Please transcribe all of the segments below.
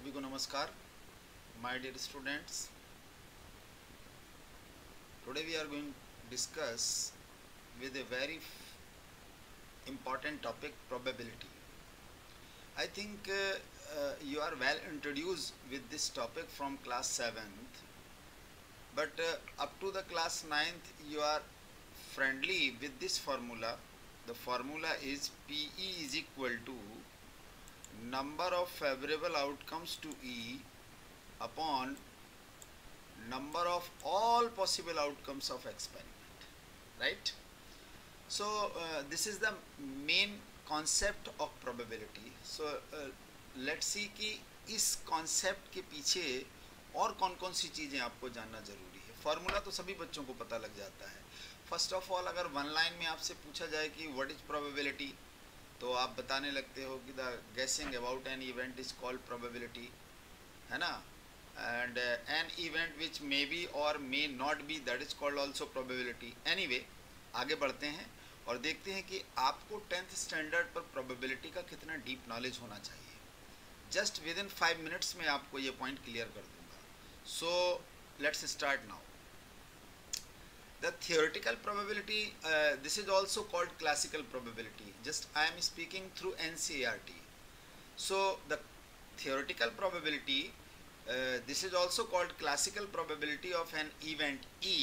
सभी को नमस्कार my dear students. Today we are going to discuss with a very important topic, probability. I think you are well introduced with this topic from class 7th, but up to the class 9th you are friendly with this formula. The formula is PE is equal to number of favorable outcomes to E upon number of all possible outcomes of experiment, right? So this is the main concept of probability. So let's see कि इस concept के पीछे और कौन कौन सी चीज़ें आपको जानना ज़रूरी है. फॉर्मूला तो सभी बच्चों को पता लग जाता है. फर्स्ट ऑफ ऑल अगर वन लाइन में आपसे पूछा जाए कि व्हाट इज प्रोबेबिलिटी, तो आप बताने लगते हो कि द गेसिंग about an event is called probability, है ना. And an event which may be or may not be, that is called also probability. Anyway, आगे बढ़ते हैं और देखते हैं कि आपको 10th स्टैंडर्ड पर प्रोबेबिलिटी का कितना डीप नॉलेज होना चाहिए. जस्ट विद इन 5 मिनट्स में आपको ये पॉइंट क्लियर कर दूंगा. So let's start now. The theoretical probability, this is also called classical probability. Just I am speaking through NCERT. So the theoretical probability, this is also called classical probability of an event E,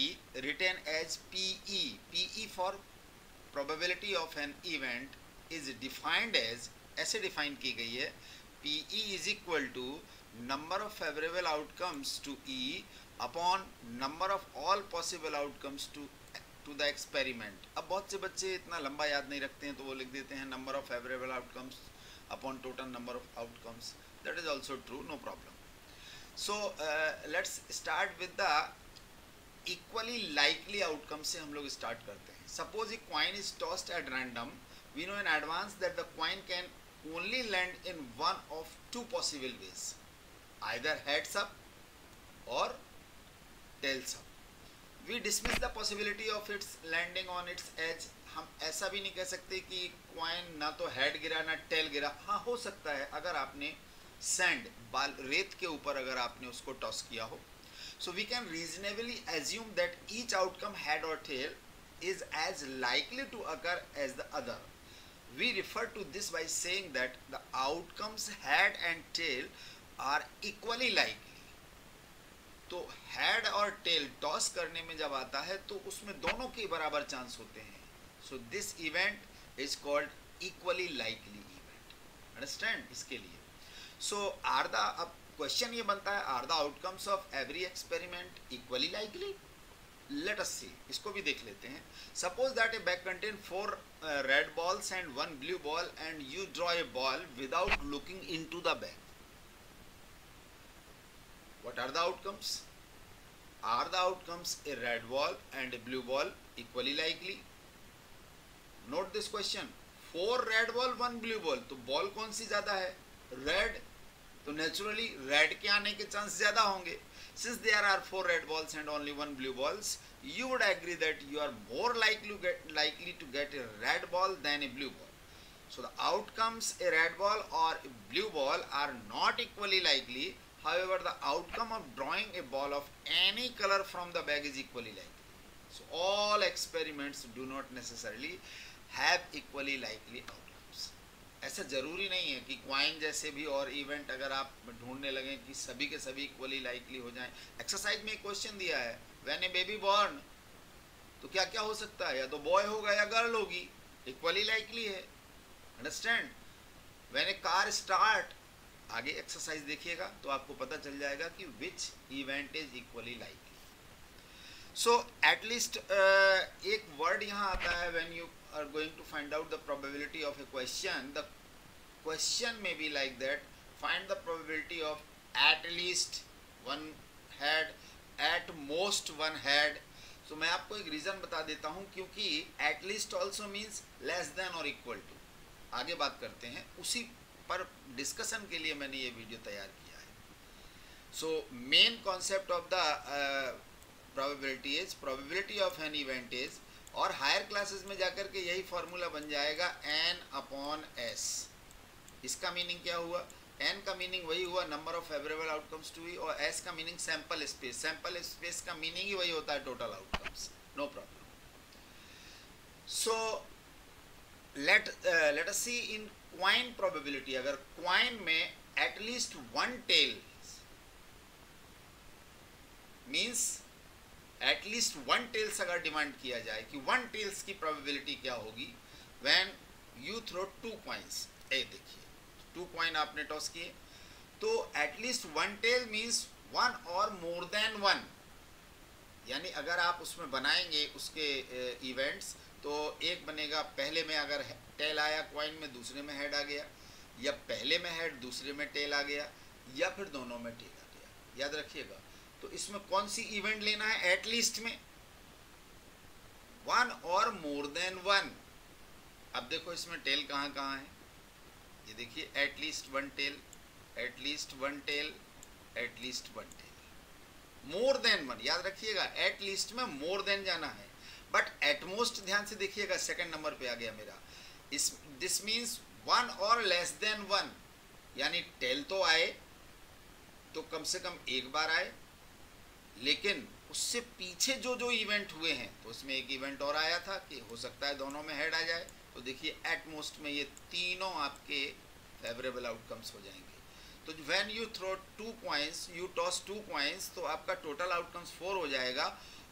written as PE. PE for probability of an event is defined as, ऐसे define की गई है, PE is equal to number of favorable outcomes to E upon number of all possible outcomes to the experiment. अब बहुत से बच्चे इतना लंबा याद नहीं रखते हैं, तो वो लिख देते हैं number of favorable outcomes upon total number of outcomes. That is also true, no problem. So let's start with the equally likely outcome से हम लोग start करते हैं. Suppose a coin is tossed at random. We know in advance that the coin can only land in one of two possible ways, either heads up or tails up. We dismiss the possibility of its landing on its edge. हम ऐसा भी नहीं कह सकते कि coin ना तो head गिरा ना tail गिरा. हाँ, हो सकता है अगर आपने सैंड बाल रेत के ऊपर अगर आपने उसको टॉस किया हो. So we can reasonably assume that each outcome head और tail is as likely to occur as the other. We refer to this by saying that the outcomes head and tail are equally likely. तो head और tail toss करने में जब आता है तो उसमें दोनों के बराबर चांस होते हैं. So this event is called equally likely event. Understand. इसके लिए So are the, अब क्वेश्चन ये बनता है, are the outcomes of every experiment equally likely? Let us see. इसको भी देख लेते हैं. Suppose that a bag contains 4 red balls and 1 blue ball and you draw a ball without looking into the bag. What are the outcomes? Are the outcomes a red ball and a blue ball equally likely? Note this question. 4 red ball 1 blue ball. तो ball कौन सी ज़्यादा है? Red. तो naturally red के आने के chance ज्यादा होंगे. Since there are 4 red balls and only 1 blue balls, you would agree that you are more likely to get a red ball than a blue ball. So the outcomes a red ball or a blue ball are not equally likely. However, the outcome of drawing a ball of any color from the bag is equally likely. So all experiments do not necessarily have equally likely outcomes. ऐसा ज़रूरी नहीं है कि coin जैसे भी और event अगर आप ढूंढने लगें कि सभी के सभी इक्वली लाइकली हो जाएं. एक्सरसाइज में एक क्वेश्चन दिया है, व्हेन ए बेबी बॉर्न, तो क्या क्या हो सकता है, या तो बॉय होगा या गर्ल होगी, इक्वली लाइकली है. Understand. When A car start, आगे एक्सरसाइज देखिएगा तो आपको पता चल जाएगा कि which event is equally likely. So at least एक वर्ड यहाँ आता है, when you are going to find out the probability of a question, the question may be like that, find the probability of at least one head, at most one head. So मैं आपको एक reason बता देता हूँ, क्योंकि at least also means less than or equal to. आगे बात करते हैं, उसी पर डिस्कशन के लिए मैंने ये वीडियो तैयार किया है. So main concept of the probability is, probability of an event is, और हायर क्लासेस में जाकर के यही फॉर्मूला बन जाएगा n/s. इसका मीनिंग क्या हुआ? एन का मीनिंग वही हुआ number of favourable outcomes to be, और एस का meaning sample space, sample space का मीनिंग ही वही होता है total outcomes. No problem. So let us see in coin probability. अगर क्वाइन में at least one tail means at least one tails अगर डिमांड किया जाए कि वन टेल्स की प्रोबेबिलिटी क्या होगी when you throw two coins. ए देखिए, टू कॉइन आपने टॉस किए, तो at least one tail means one और मोर देन वन. यानी अगर आप उसमें बनाएंगे उसके इवेंट्स, तो एक बनेगा पहले में अगर टेल आया क्वाइन में, दूसरे में हेड आ गया, या पहले में हेड दूसरे में टेल आ गया, या फिर दोनों में टेल आ गया. याद रखिएगा. तो इसमें कौन सी इवेंट लेना है? एटलीस्ट में वन और मोर देन वन. अब देखो इसमें टेल कहाँ कहाँ है. ये देखिए, at least one tail, at least one tail, at least one tail, more than one. याद रखिएगा एटलीस्ट में मोर देन जाना है. बट एटमोस्ट ध्यान से देखिएगा, सेकंड नंबर पे आ गया मेरा. इस दिस मीन्स वन और लेस देन वन. यानी टेल तो आए तो कम से कम एक बार आए, लेकिन उससे पीछे जो जो इवेंट हुए हैं, तो उसमें एक इवेंट और आया था कि हो सकता है दोनों में हेड आ जाए. तो देखिए एटमोस्ट में ये तीनों आपके फेवरेबल आउटकम्स हो जाएंगे. तो when you throw two coins, you toss two coins, तो आपका टोटल आउटकम्स 4 हो जाएगा.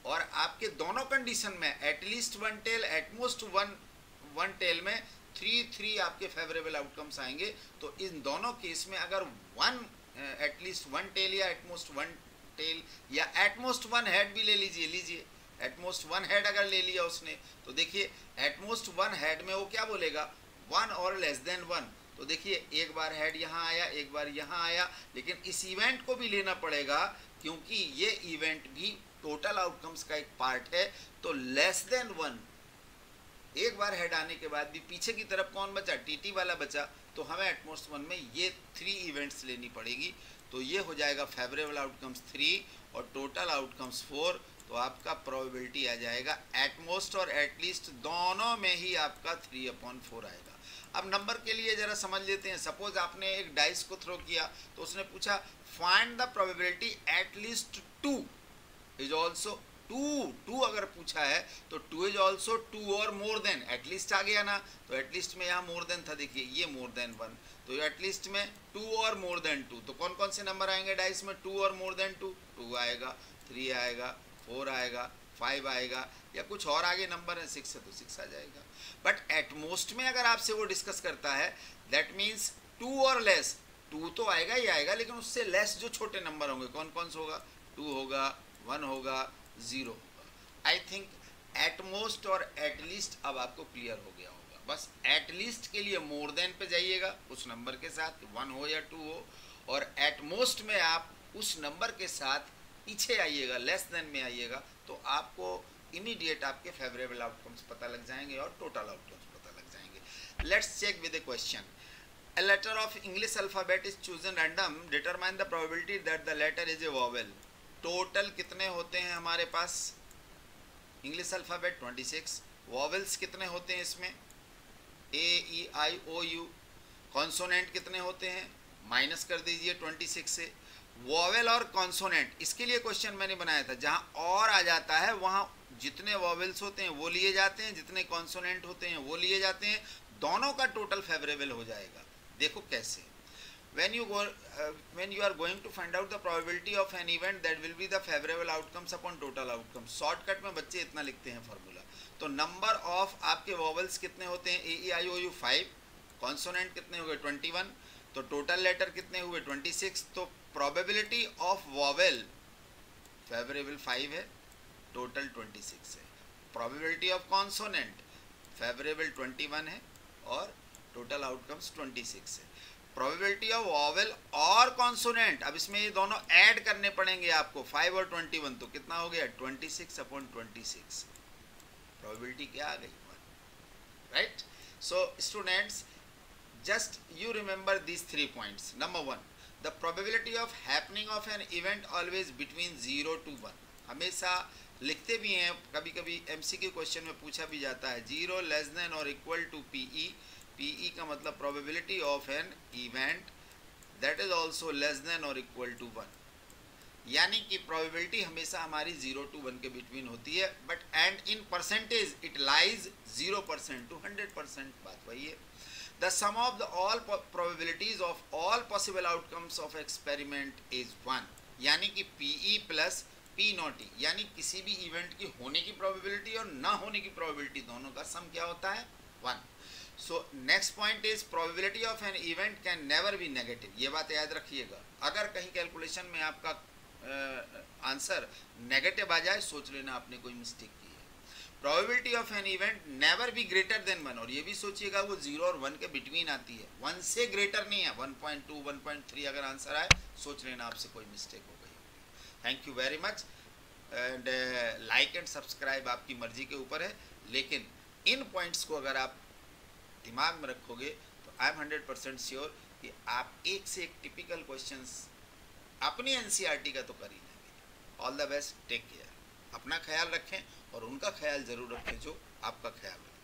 और आपके दोनों कंडीशन में at least one tail, at most one tail में 3 आपके फेवरेबल आउटकम्स आएंगे. तो इन दोनों केस में अगर वन एटलीस्ट वन टेल या एटमोस्ट वन टेल या एटमोस्ट वन हेड भी ले लीजिए एटमोस्ट वन हेड अगर ले लिया उसने, तो देखिए एटमोस्ट वन हेड में वो क्या बोलेगा, वन और लेस देन वन. तो देखिए एक बार हेड यहाँ आया, एक बार यहाँ आया, लेकिन इस इवेंट को भी लेना पड़ेगा क्योंकि ये इवेंट भी टोटल आउटकम्स का एक पार्ट है. तो लेस देन वन, एक बार हेड आने के बाद भी पीछे की तरफ कौन बचा, टीटी वाला बचा. तो हमें एटमोस्ट वन में ये 3 इवेंट्स लेनी पड़ेगी. तो ये हो जाएगा फेवरेबल आउटकम्स 3 और टोटल आउटकम्स 4. तो आपका प्रोबेबिलिटी आ जाएगा एटमोस्ट और एटलीस्ट दोनों में ही आपका 3/4 आएगा. अब नंबर के लिए जरा समझ लेते हैं. सपोज आपने एक डाइस को थ्रो किया, तो उसने पूछा find the probability at least 2 is also 2 अगर पूछा है तो 2 इज ऑल्सो 2 और मोर देन. एटलीस्ट आ गया ना, तो एटलीस्ट में यहाँ मोर देन था, देखिए ये मोर देन 1. तो एटलीस्ट में 2 और मोर देन 2. तो कौन कौन से नंबर आएंगे डाइस में 2 और मोर देन 2? 2 आएगा, 3 आएगा, 4 आएगा, 5 आएगा, या कुछ और आगे नंबर है 6 है तो 6 आ जाएगा. बट एटमोस्ट में अगर आपसे वो डिस्कस करता है, दैट मीन्स 2 और लेस. 2 तो आएगा ही आएगा, लेकिन उससे लेस जो छोटे नंबर होंगे कौन कौन से होगा, 2 होगा, 1 होगा, 0 होगा. आई थिंक एटमोस्ट और एटलीस्ट अब आपको क्लियर हो गया होगा. बस एटलीस्ट के लिए मोर देन पे जाइएगा उस नंबर के साथ, 1 हो या 2 हो, और एटमोस्ट में आप उस नंबर के साथ पीछे आइएगा, लेस देन में आइएगा, तो आपको इमीडिएट आपके फेवरेबल आउटकम्स पता लग जाएंगे और टोटल आउटकम्स पता लग जाएंगे. Let's check with a question. A letter of English alphabet is chosen random. Determine the probability that the letter is a vowel. Total कितने होते हैं हमारे पास? English alphabet 26. वॉवेल्स कितने होते हैं इसमें? ए, ई, आई, ओ, यू. कॉन्सोनेंट कितने होते हैं? माइनस कर दीजिए 26 से. वॉवेल और कॉन्सोनेंट, इसके लिए क्वेश्चन मैंने बनाया था. जहाँ और आ जाता है वहाँ जितने वॉवेल्स होते हैं वो लिए जाते हैं, जितने कॉन्सोनेंट होते हैं वो लिए जाते हैं. दोनों का टोटल फेवरेबल हो जाएगा. देखो कैसे. when you are going to find out the probability of an event that will be the favorable outcomes upon total outcomes. Shortcut में बच्चे इतना लिखते हैं फॉर्मूला. तो नंबर ऑफ आपके वॉवल्स कितने होते हैं? ए, ई, आई, ओ, यू 5. कॉन्सोनेंट कितने हुए? 21. तो टोटल लेटर कितने हुए? 26. तो प्रोबेबिलिटी ऑफ वॉवेल फेवरेबल 5 है, टोटल 26 है. प्रोबेबिलिटी ऑफ कॉन्सोनेंट फेवरेबल 21 है और टोटल आउटकम्स 26 है. प्रोबेबिलिटी ऑफ वॉवेल और कॉन्सोनेंट, अब इसमें ये दोनों ऐड करने पड़ेंगे आपको, 5 और 21. तो कितना हो गया? 26/26. प्रोबेबिलिटी क्या आ गई? 1. Right. So students, just you remember these 3 points. Number 1, the probability of happening of an event always between 0 to 1. हमेशा लिखते भी हैं, कभी कभी MCQ क्वेश्चन में पूछा भी जाता है. 0 लेस देन और इक्वल टू PE. PE का मतलब probability of an event that is also less than और इक्वल टू 1, यानी कि प्रोबेबिलिटी हमेशा हमारी 0 to 1 के बिटवीन होती है, but and in percentage it lies 0% to 100%, बात वही है। The sum of the all probabilities of all possible outcomes of experiment is 1, यानी कि PE प्लस P0E, यानी किसी भी इवेंट की होने की प्रोबेबिलिटी और ना होने की प्रोबेबिलिटी दोनों का सम क्या होता है, 1। So next point is probability of an event can never be negative, ये बात याद रखिएगा। अगर कहीं कैलकुलेशन में आपका आंसर नेगेटिव आ जाए, सोच लेना आपने कोई मिस्टेक की है। Probability of an event never be greater than 1, और ये भी सोचिएगा वो 0 और 1 के बिटवीन आती है, 1 से ग्रेटर नहीं है। 1.2 1.3 अगर आंसर आए, सोच लेना आपसे कोई मिस्टेक हो गई। Thank you very much, and like and subscribe आपकी मर्जी के ऊपर है, लेकिन इन पॉइंट्स को अगर आप दिमाग में रखोगे तो आई एम 100% श्योर कि आप एक से एक टिपिकल क्वेश्चंस अपनी NCERT का तो कर ही लेंगे। All the best, take care, अपना ख्याल रखें और उनका ख्याल ज़रूर रखें जो आपका ख्याल रखें।